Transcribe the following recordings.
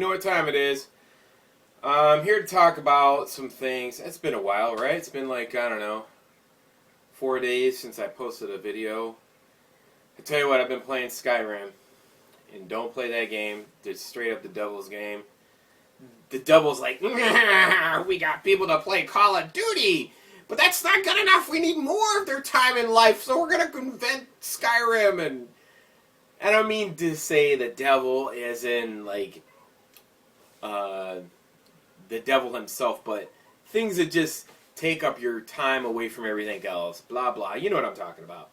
know what time it is. I'm here to talk about some things. It's been a while, right? It's been like, I don't know, 4 days since I posted a video. I tell you what, I've been playing Skyrim. And don't play that game. It's straight up the devil's game. The devil's like, we got people to play Call of Duty, but that's not good enough. We need more of their time in life, so we're going to invent Skyrim. And I don't mean to say the devil as in, like, the devil himself, but things that just take up your time away from everything else. Blah, blah. You know what I'm talking about.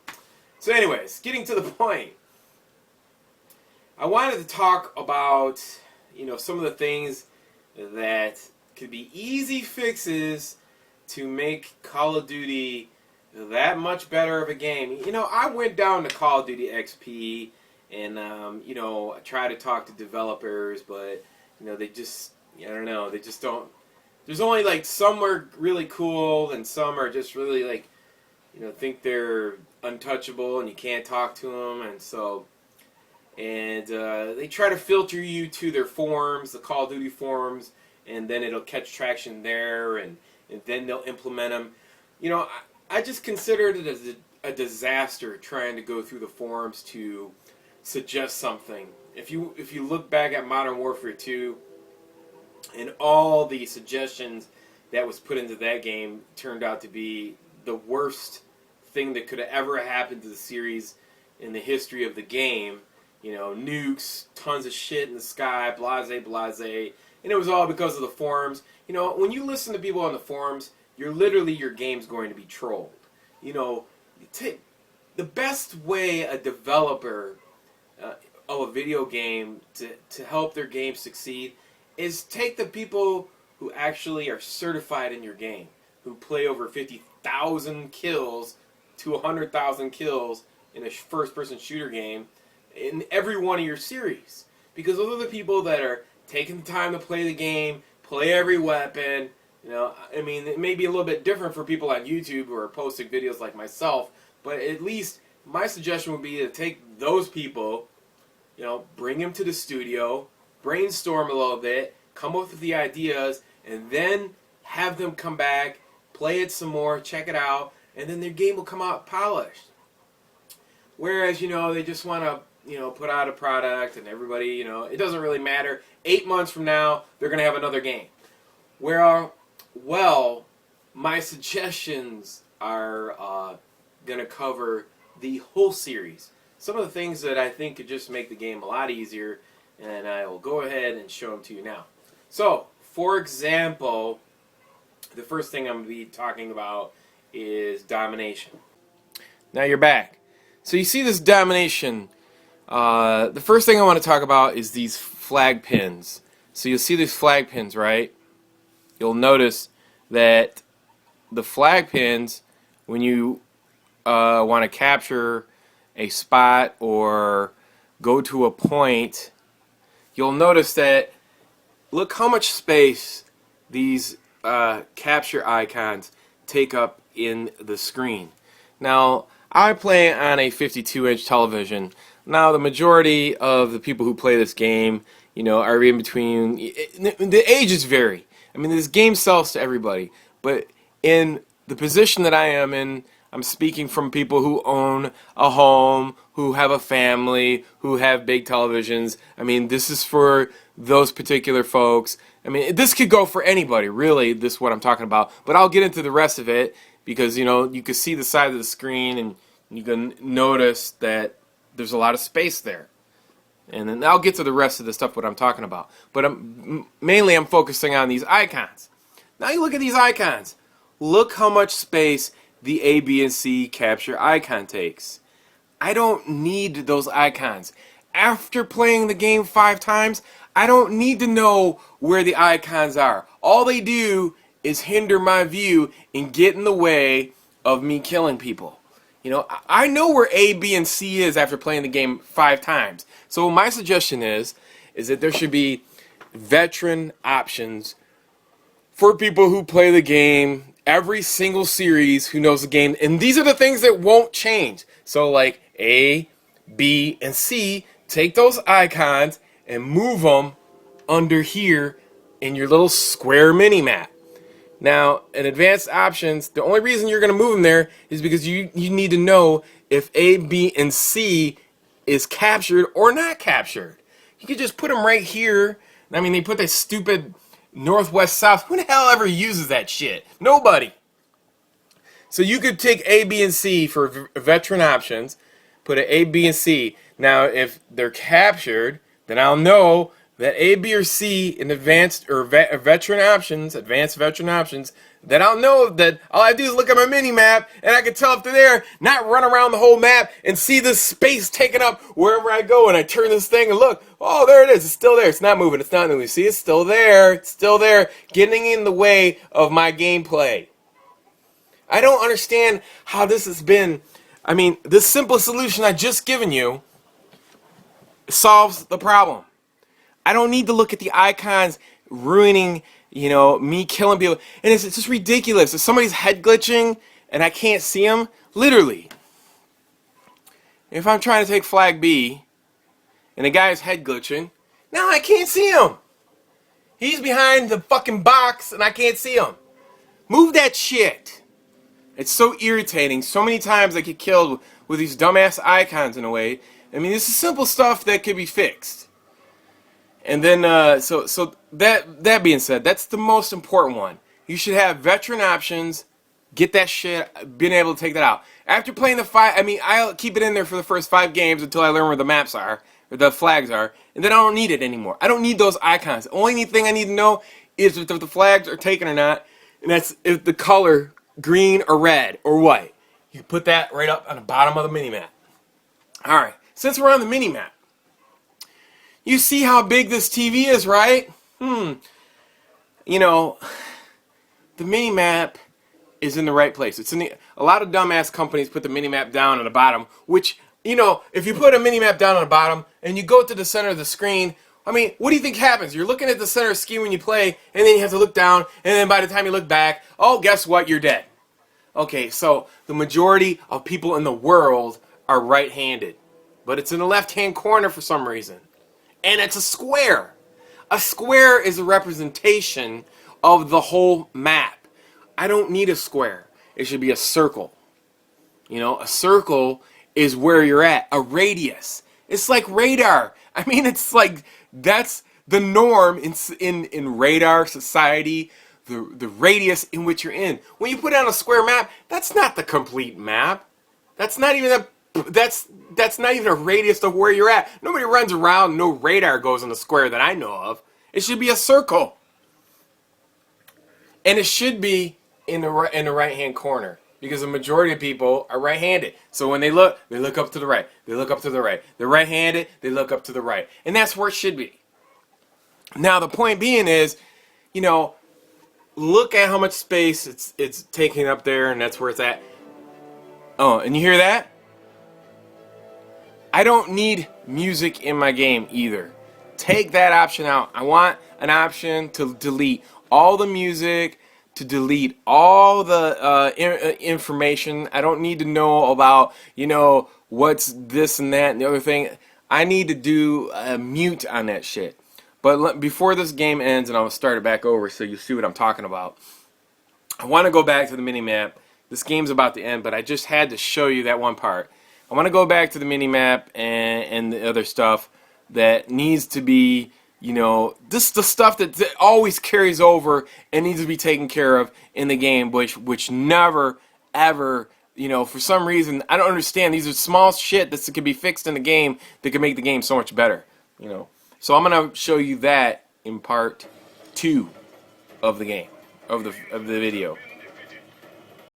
So anyways, getting to the point. I wanted to talk about, some of the things that could be easy fixes to make Call of Duty that much better of a game. I went down to Call of Duty XP and, I tried to talk to developers, but, they just, I don't know, they just don't. There's only, like, some are really cool and some are just really, like, think they're untouchable and you can't talk to them, and so... And they try to filter you to their forums, the Call of Duty forums, and then it'll catch traction there, and then they'll implement them. I just considered it as a disaster trying to go through the forums to suggest something. If you look back at Modern Warfare 2, and all the suggestions that was put into that game turned out to be the worst thing that could have ever happened to the series in the history of the game. Nukes, tons of shit in the sky, blase, blase. And it was all because of the forums. When you listen to people on the forums, your game's going to be trolled. The best way a developer of a video game to help their game succeed is take the people who actually are certified in your game, who play over 50,000 kills to 100,000 kills in a first-person shooter game, in every one of your series, because those are the people that are taking the time to play the game, play every weapon. It may be a little bit different for people on YouTube who are posting videos like myself, but at least my suggestion would be to take those people, bring them to the studio, brainstorm a little bit, come up with the ideas, and then have them come back, play it some more, check it out, and then their game will come out polished. Whereas, they just want to put out a product and everybody, it doesn't really matter. 8 months from now, they're going to have another game. My suggestions are going to cover the whole series. Some of the things that I think could just make the game a lot easier, and I will go ahead and show them to you now. So, for example, the first thing I'm going to be talking about is domination. Now you're back. So you see this domination. The first thing I want to talk about is these flag pins. So you'll see these flag pins, right? You'll notice that the flag pins, when you want to capture a spot or go to a point, you'll notice that, look how much space these capture icons take up in the screen. Now, I play on a 52-inch television. Now, the majority of the people who play this game, are in between. The ages vary. This game sells to everybody. But in the position that I am in, I'm speaking from people who own a home, who have a family, who have big televisions. This is for those particular folks. This could go for anybody, really, this is what I'm talking about. But I'll get into the rest of it because, you can see the side of the screen and you can notice that there's a lot of space there. And then I'll get to the rest of the stuff what I'm talking about. But mainly I'm focusing on these icons. Now you look at these icons. Look how much space the A, B, and C capture icon takes. I don't need those icons. After playing the game 5 times, I don't need to know where the icons are. All they do is hinder my view and get in the way of me killing people. I know where A, B, and C is after playing the game 5 times. So my suggestion is that there should be veteran options for people who play the game every single series, who knows the game. And these are the things that won't change. So like A, B, and C, take those icons and move them under here in your little square mini map. Now, in advanced options, the only reason you're going to move them there is because you need to know if A, B, and C is captured or not captured. You could just put them right here. I mean, they put that stupid northwest south. Who the hell ever uses that shit? Nobody. So you could take A, B, and C for veteran options, put an A, B, and C. Now, if they're captured, then I'll know that A, B, or C in advanced or veteran options, advanced veteran options, then I'll know that all I do is look at my mini map and I can tell if they're there, not run around the whole map and see this space taken up wherever I go, and I turn this thing and look, oh, there it is, it's still there, it's not moving, it's not moving. See, it's still there, getting in the way of my gameplay. I don't understand how this has been. I mean, this simple solution I just given you solves the problem. I don't need to look at the icons ruining, me killing people. And it's just ridiculous. If somebody's head glitching and I can't see them, literally, if I'm trying to take flag B and the guy's head glitching, now I can't see him. He's behind the fucking box and I can't see him. Move that shit. It's so irritating. So many times I get killed with these dumbass icons in a way. I mean, this is simple stuff that could be fixed. And then, so that being said, that's the most important one. You should have veteran options. Get that shit, being able to take that out. After playing the 5, I mean, I'll keep it in there for the first 5 games until I learn where the maps are, or the flags are, and then I don't need it anymore. I don't need those icons. The only thing I need to know is if the flags are taken or not, and that's if the color green or red or white. You put that right up on the bottom of the mini-map. Alright, since we're on the mini-map, you see how big this TV is, right? The mini-map is in the right place. It's in a lot of dumbass companies put the mini-map down on the bottom, which, if you put a mini-map down on the bottom and you go to the center of the screen, I mean, what do you think happens? You're looking at the center of the screen when you play, and then you have to look down, and then by the time you look back, oh, guess what? You're dead. Okay, so the majority of people in the world are right-handed, but it's in the left-hand corner for some reason. And it's a square. A square is a representation of the whole map. I don't need a square. It should be a circle. A circle is where you're at. A radius. It's like radar. I mean, it's like that's the norm in radar society, the radius in which you're in. When you put on a square map, that's not the complete map. That's not even that's not even a radius of where you're at. Nobody runs around, no radar goes in a square that I know of. It should be a circle. And it should be in the right-hand corner. Because the majority of people are right-handed. So when they look up to the right. They look up to the right. They're right-handed, they look up to the right. And that's where it should be. Now the point being is, look at how much space it's taking up there, and that's where it's at. Oh, and you hear that? I don't need music in my game either. Take that option out. I want an option to delete all the music, to delete all the information. I don't need to know about, what's this and that and the other thing. I need to do a mute on that shit. But before this game ends, and I'll start it back over so you see what I'm talking about, I want to go back to the mini-map. This game's about to end, but I just had to show you that one part. I want to go back to the mini-map and the other stuff that needs to be, this is the stuff that always carries over and needs to be taken care of in the game, which never, ever, for some reason, I don't understand. These are small shit that can be fixed in the game that can make the game so much better, So I'm going to show you that in part 2 of the game, of the video.